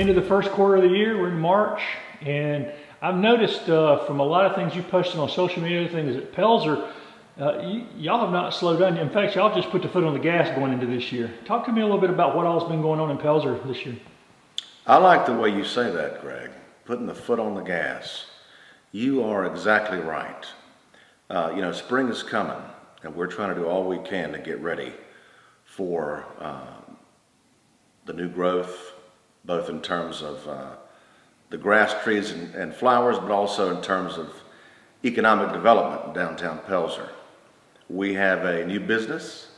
into the first quarter of the year. We're in March, and I've noticed from a lot of things you posted on social media, things at Pelzer, y'all have not slowed down. In fact, y'all just put the foot on the gas going into this year. Talk to me a little bit about what all's been going on in Pelzer this year. I like the way you say that, Greg. Putting the foot on the gas. You are exactly right. Spring is coming, and we're trying to do all we can to get ready for the new growth, both in terms of the grass, trees, and flowers, but also in terms of economic development in downtown Pelzer. We have a new business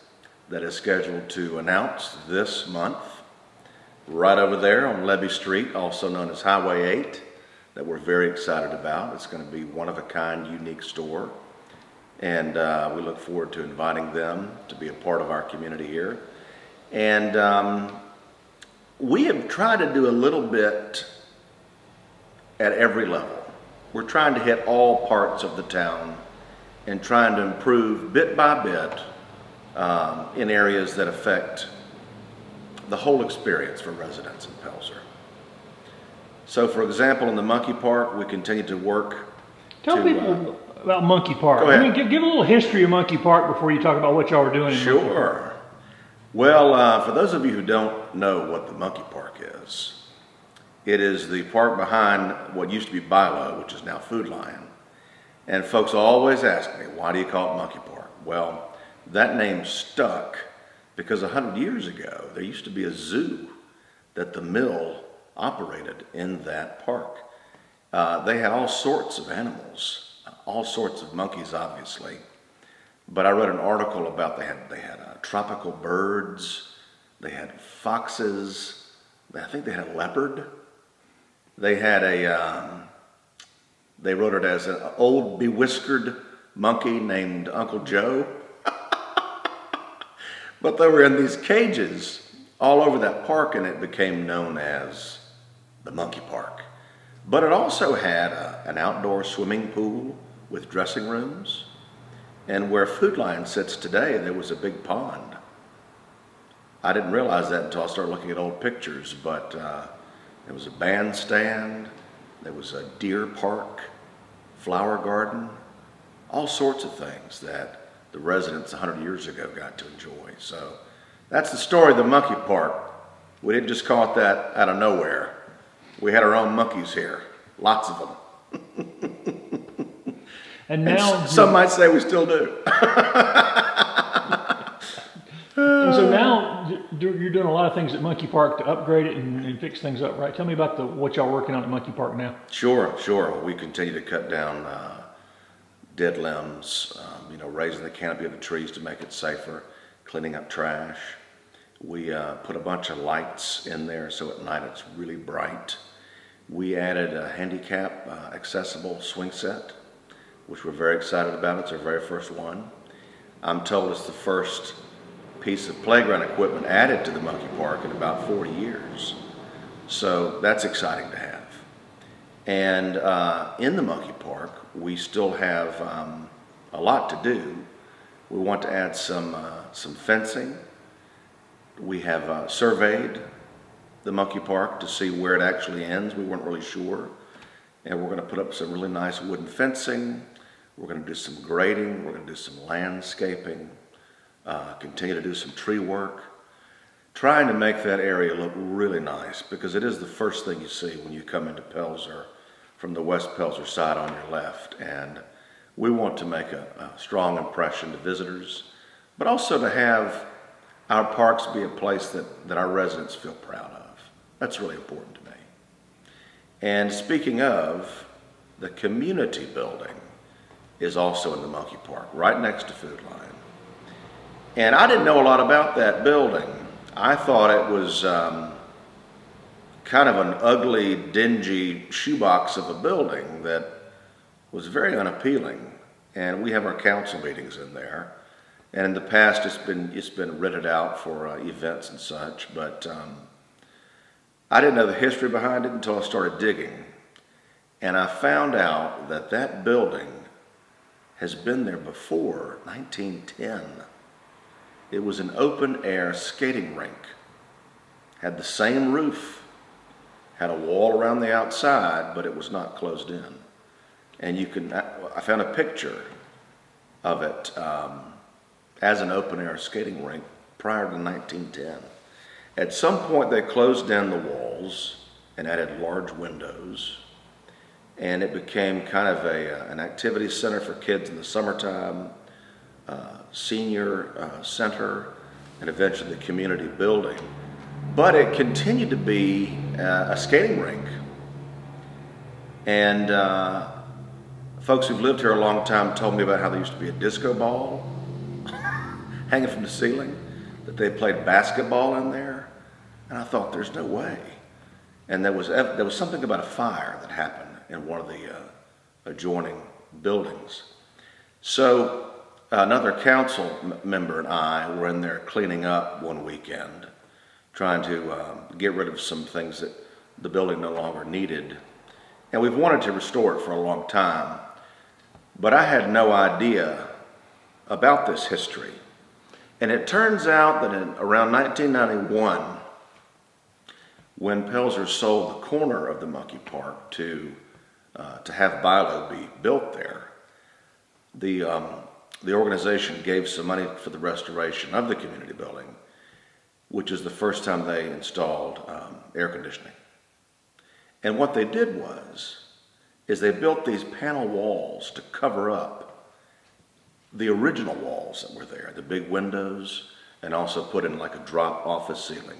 that is scheduled to announce this month, right over there on Levy Street, also known as Highway 8, that we're very excited about. It's going to be one-of-a-kind, unique store, and we look forward to inviting them to be a part of our community here. And we have tried to do a little bit at every level. We're trying to hit all parts of the town and trying to improve bit by bit in areas that affect the whole experience for residents in Pelzer. So, for example, in the Monkey Park, we continue to work. Tell people about Monkey Park. Go ahead. I mean, give a little history of Monkey Park before you talk about what y'all are doing. Sure. Well, for those of you who don't know what the Monkey Park is, it is the park behind what used to be Bilo, which is now Food Lion. And folks always ask me, why do you call it Monkey Park? Well, that name stuck because 100 years ago, there used to be a zoo that the mill operated in that park. They had all sorts of animals, all sorts of monkeys, obviously. But I read an article about they had tropical birds, they had foxes, I think they had a leopard. They had they wrote it as an old bewhiskered monkey named Uncle Joe. But they were in these cages all over that park, and it became known as the Monkey Park. But it also had an outdoor swimming pool with dressing rooms. And where Food Lion sits today, there was a big pond. I didn't realize that until I started looking at old pictures, but there was a bandstand, there was a deer park, flower garden, all sorts of things that the residents 100 years ago got to enjoy. So that's the story of the Monkey Park. We didn't just call it that out of nowhere. We had our own monkeys here, lots of them. And now some might say we still do. And so now you're doing a lot of things at Monkey Park to upgrade it and fix things up, right? Tell me about what y'all working on at Monkey Park now. Sure. We continue to cut down dead limbs, raising the canopy of the trees to make it safer, cleaning up trash. We put a bunch of lights in there so at night it's really bright. We added a handicap accessible swing set, which we're very excited about. It's our very first one. I'm told it's the first piece of playground equipment added to the Monkey Park in about 40 years. So that's exciting to have. And in the Monkey Park, we still have a lot to do. We want to add some fencing. We have surveyed the Monkey Park to see where it actually ends. We weren't really sure. And we're going to put up some really nice wooden fencing. We're going to do some grading. We're going to do some landscaping. Continue to do some tree work. Trying to make that area look really nice because it is the first thing you see when you come into Pelzer from the West Pelzer side on your left. And we want to make a strong impression to visitors, but also to have our parks be a place that our residents feel proud of. That's really important to me. And speaking of, the community building is also in the Monkey Park, right next to Food Lion. And I didn't know a lot about that building. I thought it was kind of an ugly, dingy shoebox of a building that was very unappealing. And we have our council meetings in there. And in the past, it's been rented out for events and such. But I didn't know the history behind it until I started digging. And I found out that that building has been there before 1910. It was an open-air skating rink. Had the same roof had a wall around the outside, but it was not closed in. And I found a picture of it as an open-air skating rink prior to 1910. At some point, they closed down the walls and added large windows, and it became kind of an activity center for kids in the summertime, senior center, and eventually the community building. But it continued to be a skating rink. And folks who've lived here a long time told me about how there used to be a disco ball hanging from the ceiling, that they played basketball in there. And I thought, there's no way. And there was something about a fire that happened in one of the adjoining buildings. So another council member and I were in there cleaning up one weekend, trying to get rid of some things that the building no longer needed. And we've wanted to restore it for a long time, but I had no idea about this history. And it turns out that around 1991, when Pelzer sold the corner of the monkey park to have Bilo be built there, the organization gave some money for the restoration of the community building, which is the first time they installed air conditioning. And what they did is they built these panel walls to cover up the original walls that were there, the big windows, and also put in like a drop office ceiling.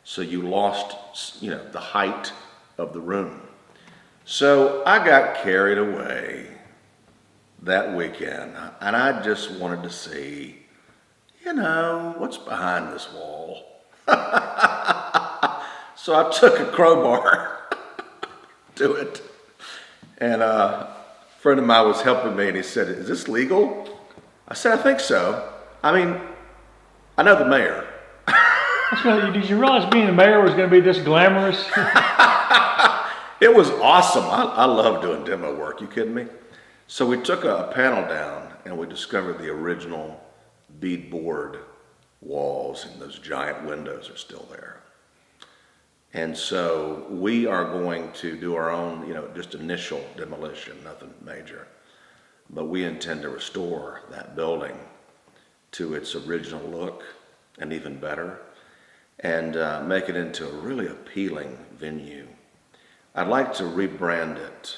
So you lost, the height of the room. So I got carried away that weekend, and I just wanted to see, what's behind this wall. So I took a crowbar to it, and a friend of mine was helping me, and he said, "Is this legal?" I said, "I think so. I mean, I know the mayor." Did you realize being the mayor was going to be this glamorous? It was awesome. I love doing demo work. You kidding me? So we took a panel down, and we discovered the original beadboard walls, and those giant windows are still there. And so we are going to do our own, just initial demolition, nothing major. But we intend to restore that building to its original look and even better, and make it into a really appealing venue. I'd like to rebrand it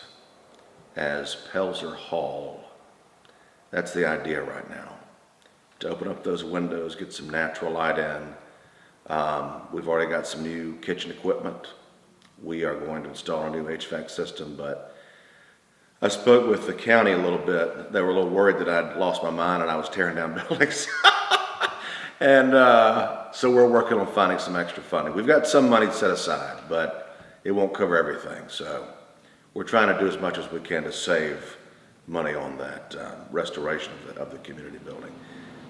as Pelzer Hall. That's the idea right now. To open up those windows, get some natural light in. We've already got some new kitchen equipment. We are going to install a new HVAC system, but I spoke with the county a little bit. They were a little worried that I'd lost my mind and I was tearing down buildings. And so we're working on finding some extra funding. We've got some money set aside, but it won't cover everything. So we're trying to do as much as we can to save money on that restoration of the community building.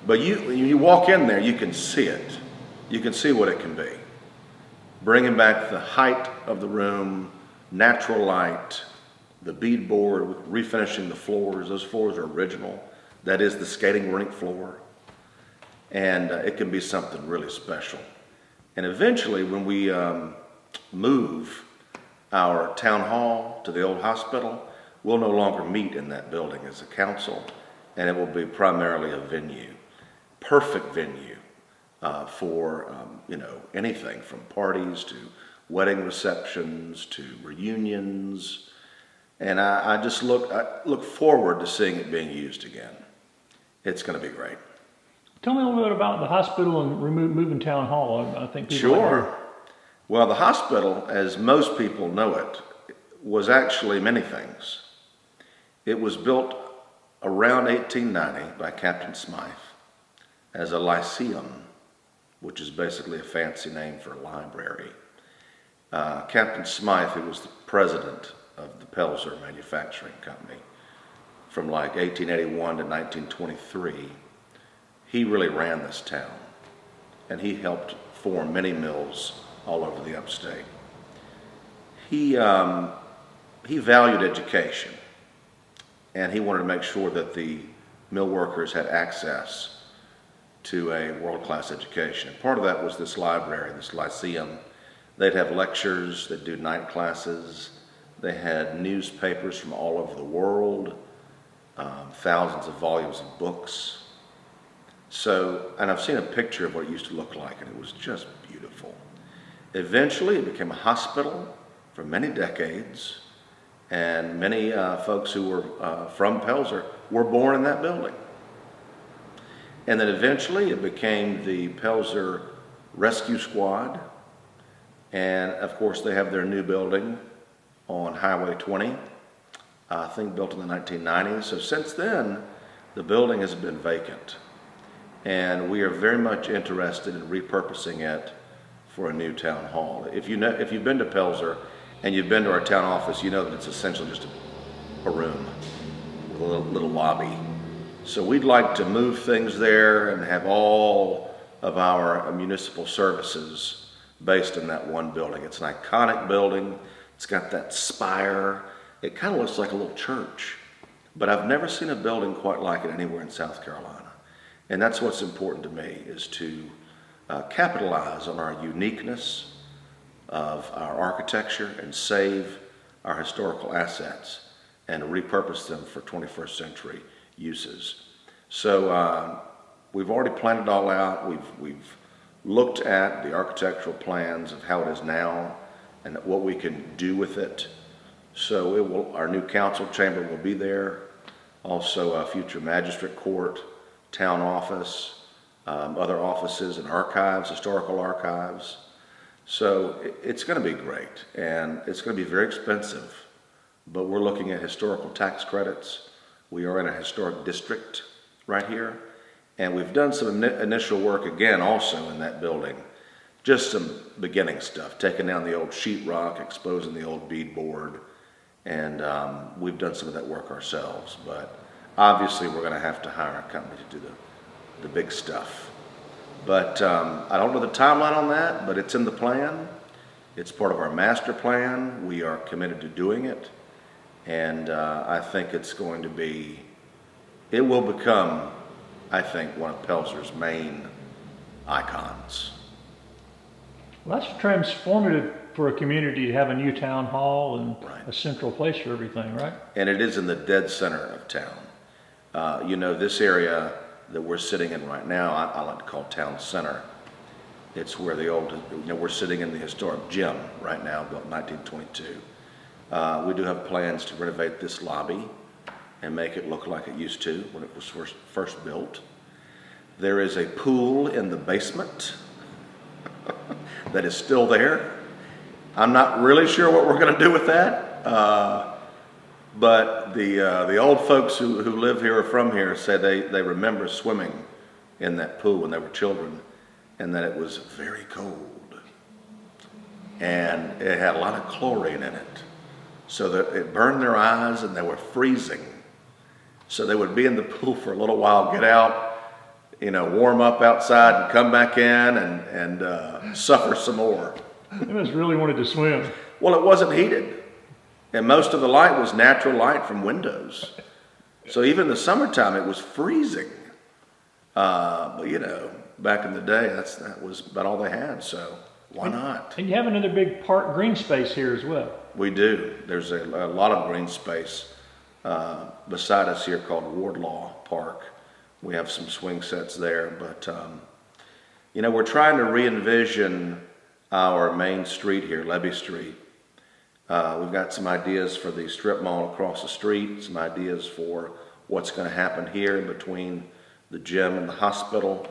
But when you walk in there, you can see it. You can see what it can be. Bringing back the height of the room, natural light, the beadboard, refinishing the floors. Those floors are original. That is the skating rink floor. And it can be something really special. And eventually, when we move our town hall to the old hospital, we'll no longer meet in that building as a council, and it will be primarily a venue. Perfect venue for anything from parties to wedding receptions to reunions, and I look forward to seeing it being used again. It's going to be great. Tell me a little bit about the hospital and moving town hall. I think people Sure. Well, the hospital, as most people know it, was actually many things. It was built around 1890 by Captain Smythe as a lyceum, which is basically a fancy name for a library. Captain Smythe, who was the president of the Pelzer Manufacturing Company from like 1881 to 1923, he really ran this town, and he helped form many mills all over the upstate. He valued education, and he wanted to make sure that the mill workers had access to a world-class education. Part of that was this library, this lyceum, They'd have lectures, they'd do night classes, they had newspapers from all over the world, thousands of volumes of books. So, and I've seen a picture of what it used to look like, and it was just beautiful. Eventually, it became a hospital for many decades, and many folks who were from Pelzer were born in that building. And then eventually, it became the Pelzer Rescue Squad, and of course, they have their new building on Highway 20, I think built in the 1990s. So since then, the building has been vacant. And we are very much interested in repurposing it for a new town hall. If you've been to Pelzer and you've been to our town office, you know that it's essentially just a room with a little lobby. So we'd like to move things there and have all of our municipal services based in that one building. It's an iconic building. It's got that spire. It kind of looks like a little church, but I've never seen a building quite like it anywhere in South Carolina. And that's what's important to me, is to capitalize on our uniqueness of our architecture and save our historical assets and repurpose them for 21st century uses. So we've already planned it all out. We've looked at the architectural plans of how it is now and what we can do with it. So our new council chamber will be there, also a future magistrate court, town office, other offices and archives, historical archives. So it's going to be great, and it's going to be very expensive, but we're looking at historical tax credits. We are in a historic district right here, and we've done some initial work again also in that building. Just some beginning stuff, taking down the old sheetrock, exposing the old beadboard, and we've done some of that work ourselves. But obviously we're going to have to hire a company to do the big stuff. But I don't know the timeline on that, but it's in the plan. It's part of our master plan. We are committed to doing it, and I think it will become, I think, one of Pelzer's main icons. Well, that's transformative for a community to have a new town hall and Right. a central place for everything, right? And it is in the dead center of town. This area that we're sitting in right now, I like to call town center. It's where we're sitting in the historic gym right now, built in 1922. We do have plans to renovate this lobby and make it look like it used to when it was first built. There is a pool in the basement that is still there. I'm not really sure what we're going to do with that, but the old folks who live here or from here say they remember swimming in that pool when they were children, and that it was very cold, and it had a lot of chlorine in it, so that it burned their eyes and they were freezing. So they would be in the pool for a little while, get out, warm up outside and come back in and suffer some more. They must really wanted to swim. Well, it wasn't heated, and most of the light was natural light from windows. So even in the summertime, it was freezing. But back in the day, that was about all they had, so why not? And you have another big park green space here as well. We do. There's a lot of green space beside us here called Wardlaw Park. We have some swing sets there, but we're trying to re-envision our main street here, Levy Street. We've got some ideas for the strip mall across the street, some ideas for what's going to happen here in between the gym and the hospital.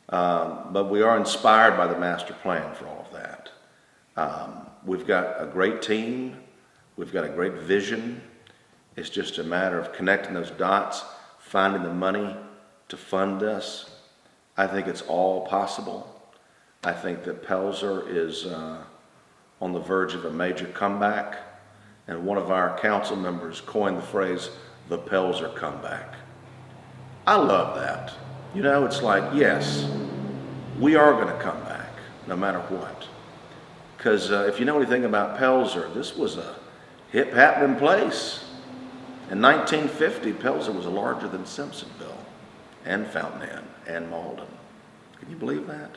But we are inspired by the master plan for all of that. We've got a great team. We've got a great vision. It's just a matter of connecting those dots, finding the money to fund this. I think it's all possible. I think that Pelzer is on the verge of a major comeback, and one of our council members coined the phrase, the Pelzer comeback. I love that. It's like, yes, we are going to come back, no matter what. Because if you know anything about Pelzer, this was a hip happening place. In 1950, Pelzer was larger than Simpsonville and Fountain Inn and Malden. Can you believe that?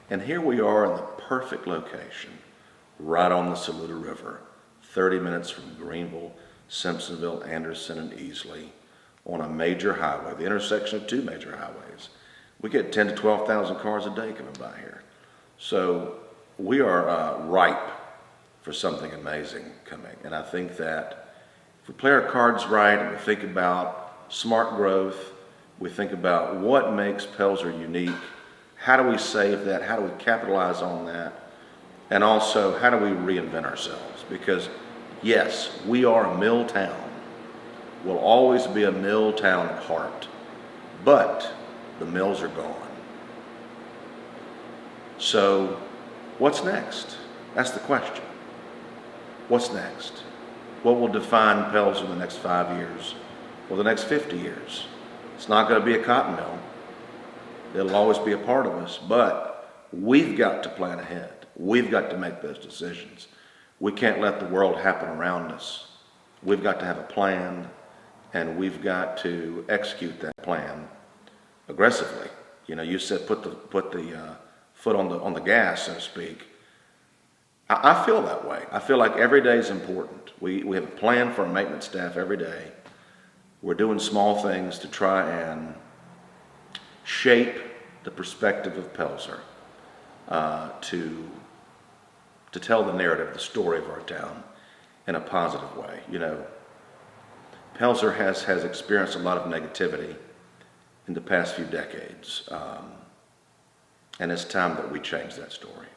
And here we are in the perfect location, right on the Saluda River, 30 minutes from Greenville, Simpsonville, Anderson, and Easley, on a major highway, the intersection of two major highways. We get 10 to 12,000 cars a day coming by here. So we are ripe for something amazing coming. And I think that if we play our cards right and we think about smart growth, we think about what makes Pelzer unique, how do we save that, how do we capitalize on that, and also how do we reinvent ourselves? Because yes, we are a mill town. We'll always be a mill town at heart, but the mills are gone. So what's next? That's the question. What's next? What will define Pelzer in the next 5 years or the next 50 years? It's not going to be a cotton mill. It'll always be a part of us, but we've got to plan ahead. We've got to make those decisions. We can't let the world happen around us. We've got to have a plan, and we've got to execute that plan aggressively. You know, you said put the foot on the gas, so to speak. I feel that way. I feel like every day is important. We have a plan for our maintenance staff every day. We're doing small things to try and shape the perspective of Pelzer, to tell the narrative, the story of our town in a positive way. You know, Pelzer has experienced a lot of negativity in the past few decades, and it's time that we change that story.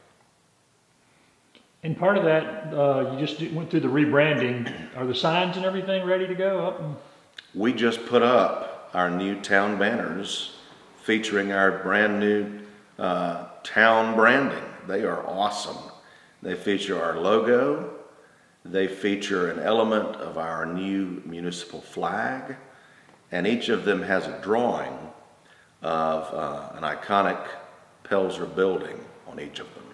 And part of that, you just went through the rebranding. Are the signs and everything ready to go up? We just put up our new town banners featuring our brand new town branding. They are awesome. They feature our logo. They feature an element of our new municipal flag. And each of them has a drawing of an iconic Pelzer building on each of them.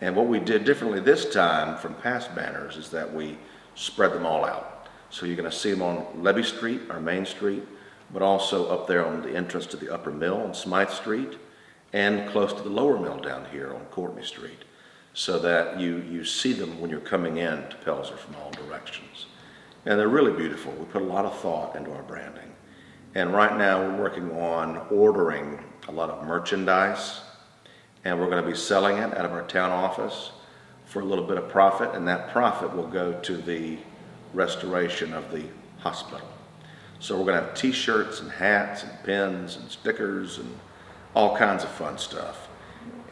And what we did differently this time from past banners is that we spread them all out. So you're going to see them on Levy Street, our main street, but also up there on the entrance to the upper mill on Smythe Street, and close to the lower mill down here on Courtney Street, so that you see them when you're coming in to Pelzer from all directions. And they're really beautiful. We put a lot of thought into our branding. And right now we're working on ordering a lot of merchandise, and we're going to be selling it out of our town office for a little bit of profit, and that profit will go to the restoration of the hospital. So we're going to have t-shirts and hats and pins and stickers and all kinds of fun stuff.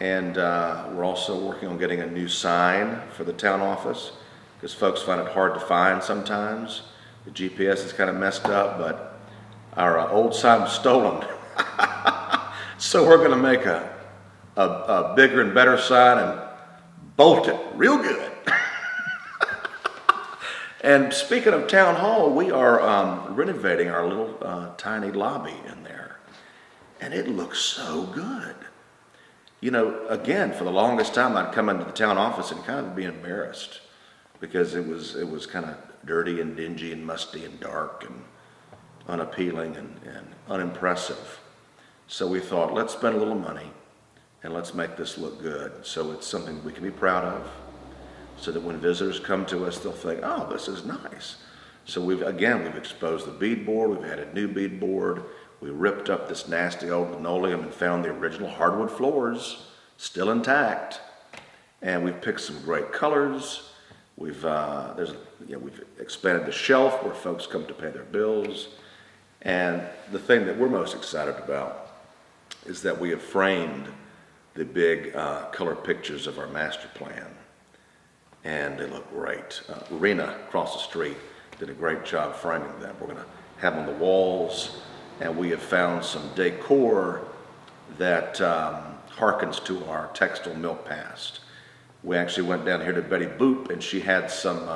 And we're also working on getting a new sign for the town office, because folks find it hard to find sometimes. The GPS is kind of messed up, but our old sign was stolen. So we're going to make a bigger and better sign and bolt it real good. And speaking of town hall, we are renovating our little tiny lobby in there, and it looks so good. You know, again, for the longest time, I'd come into the town office and kind of be embarrassed because it was kind of dirty and dingy and musty and dark and unappealing and unimpressive. So we thought, let's spend a little money and let's make this look good, so it's something we can be proud of, so that when visitors come to us, they'll think, oh, this is nice. So we've exposed the beadboard. We've added new beadboard. We ripped up this nasty old linoleum and found the original hardwood floors still intact. And we've picked some great colors. We've expanded the shelf where folks come to pay their bills. And the thing that we're most excited about is that we have framed the big color pictures of our master plan. And they look great. Rena across the street did a great job framing them. We're going to have them on the walls, and we have found some decor that harkens to our textile mill past. We actually went down here to Betty Boop, and she had some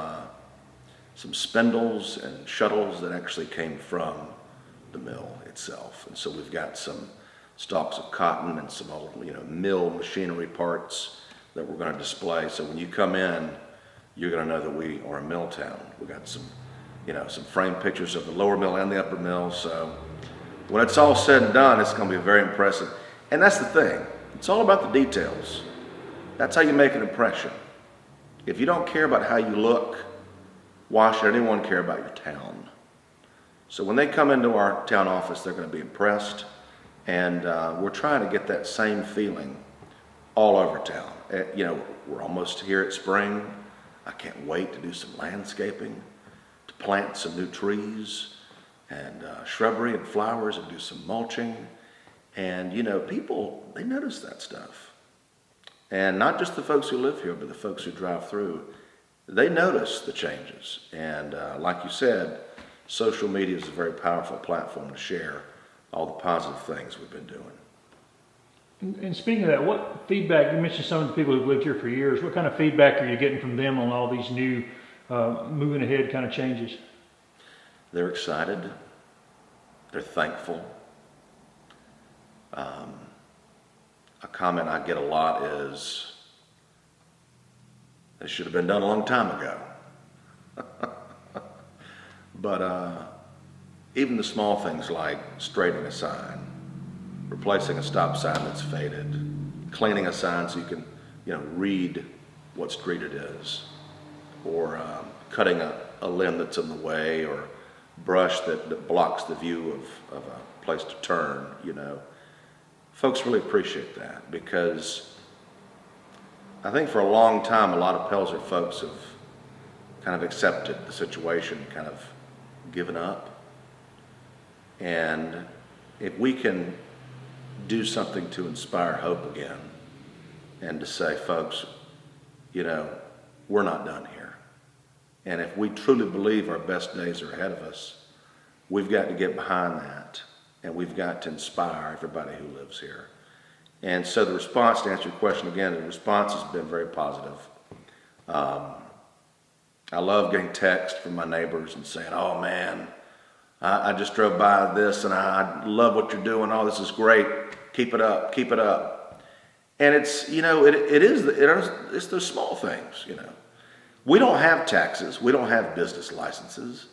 spindles and shuttles that actually came from the mill itself. And so we've got some stalks of cotton and some old, mill machinery parts that we're going to display. So when you come in, you're going to know that we are a mill town. We got some framed pictures of the lower mill and the upper mill. So when it's all said and done, it's going to be very impressive. And that's the thing. It's all about the details. That's how you make an impression. If you don't care about how you look, why should anyone care about your town? So when they come into our town office, they're going to be impressed. And we're trying to get that same feeling all over town. We're almost here at spring. I can't wait to do some landscaping, to plant some new trees and shrubbery and flowers and do some mulching. And, people, they notice that stuff. And not just the folks who live here, but the folks who drive through. They notice the changes. And like you said, social media is a very powerful platform to share all the positive things we've been doing. And speaking of that, what feedback, you mentioned some of the people who've lived here for years, what kind of feedback are you getting from them on all these new moving ahead kind of changes? They're excited. They're thankful. A comment I get a lot is, "This should have been done a long time ago." But even the small things like straightening a sign, replacing a stop sign that's faded, cleaning a sign so you can, read what street it is, or cutting a limb that's in the way, or brush that blocks the view of a place to turn, Folks really appreciate that, because I think for a long time a lot of Pelzer folks have kind of accepted the situation, kind of given up. And if we can do something to inspire hope again, and to say, folks, we're not done here. And if we truly believe our best days are ahead of us, we've got to get behind that, and we've got to inspire everybody who lives here. And so the response, to answer your question again, the response has been very positive. I love getting texts from my neighbors and saying, "Oh man, I just drove by this and I love what you're doing. Oh, this is great. Keep it up, keep it up." And it's, it's those small things, We don't have taxes. We don't have business licenses.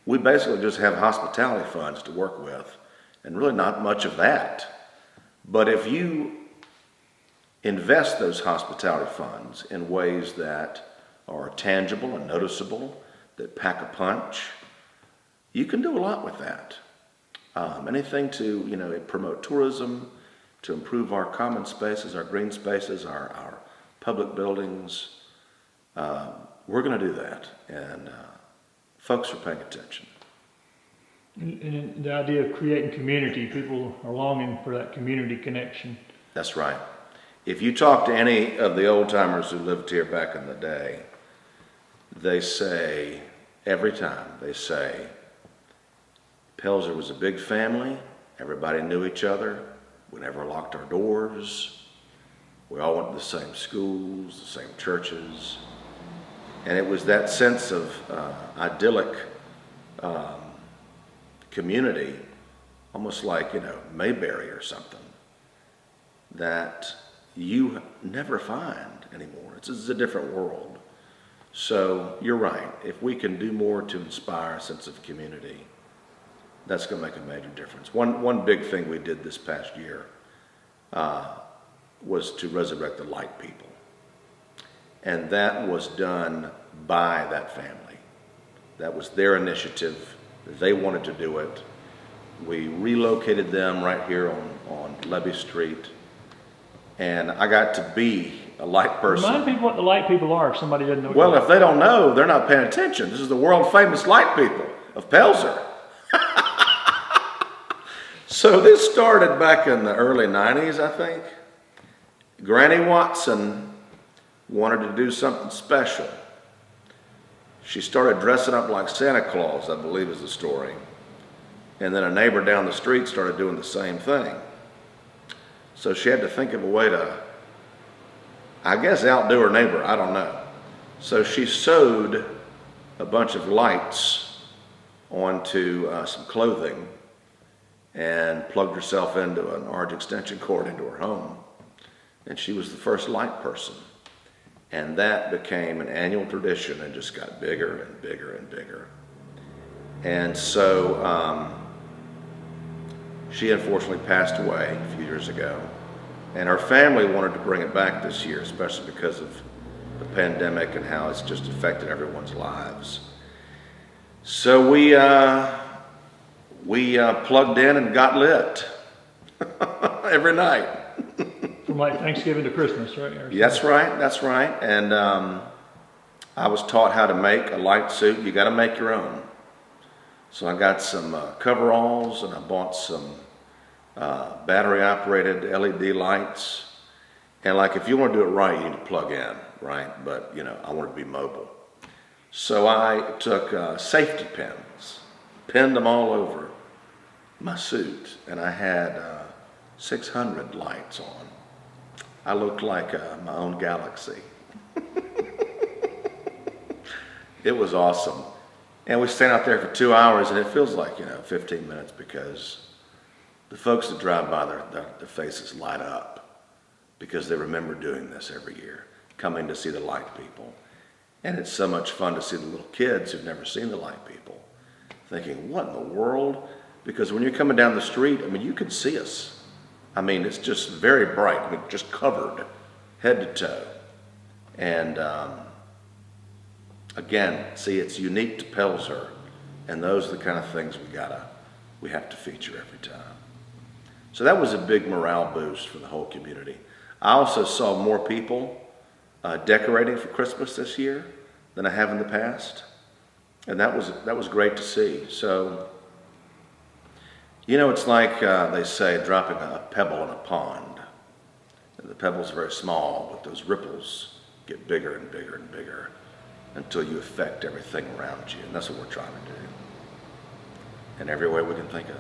We basically just have hospitality funds to work with, and really not much of that. But if you invest those hospitality funds in ways that are tangible and noticeable, that pack a punch, you can do a lot with that. Anything to, promote tourism, to improve our common spaces, our green spaces, our public buildings. We're going to do that, and folks are paying attention. And the idea of creating community, people are longing for that community connection. That's right. If you talk to any of the old timers who lived here back in the day, they say, every time, Pelzer was a big family. Everybody knew each other. We never locked our doors. We all went to the same schools, the same churches. And it was that sense of idyllic community, almost like, Mayberry or something, that you never find anymore. It's a different world. So you're right. If we can do more to inspire a sense of community, that's going to make a major difference. One big thing we did this past year was to resurrect the light people. And that was done by that family. That was their initiative. They wanted to do it. We relocated them right here on Levy Street. And I got to be a light person. Remind people what the light people are if somebody doesn't know. Well, if they don't know, they're not paying attention. This is the world famous light people of Pelzer. So this started back in the early 90s, I think. Granny Watson wanted to do something special. She started dressing up like Santa Claus, I believe is the story. And then a neighbor down the street started doing the same thing. So she had to think of a way to, I guess, outdo her neighbor. I don't know. So she sewed a bunch of lights onto some clothing and plugged herself into an orange extension cord into her home. And she was the first light person. And that became an annual tradition and just got bigger and bigger and bigger. And so she unfortunately passed away a few years ago. And our family wanted to bring it back this year, especially because of the pandemic and how it's just affected everyone's lives. So we plugged in and got lit every night. From like Thanksgiving to Christmas, right? That's right, that's right. And I was taught how to make a light suit. You got to make your own. So I got some coveralls, and I bought some battery-operated LED lights. And like, if you want to do it right, you need to plug in, right? But you know, I wanted to be mobile. So I took safety pins, pinned them all over my suit, and I had 600 lights on. I looked like my own galaxy. It was awesome. And we stayed out there for 2 hours, and it feels like, 15 minutes, because the folks that drive by, their faces light up because they remember doing this every year, coming to see the light people. And it's so much fun to see the little kids who've never seen the light people thinking, what in the world? Because when you're coming down the street, I mean, you can see us. I mean, it's just very bright, I mean, just covered head to toe. And again, see, it's unique to Pelzer, and those are the kind of things we have to feature every time. So that was a big morale boost for the whole community. I also saw more people decorating for Christmas this year than I have in the past, and that was great to see. So, it's like they say, dropping a pebble in a pond. And the pebble's very small, but those ripples get bigger and bigger and bigger until you affect everything around you, and that's what we're trying to do in every way we can think of.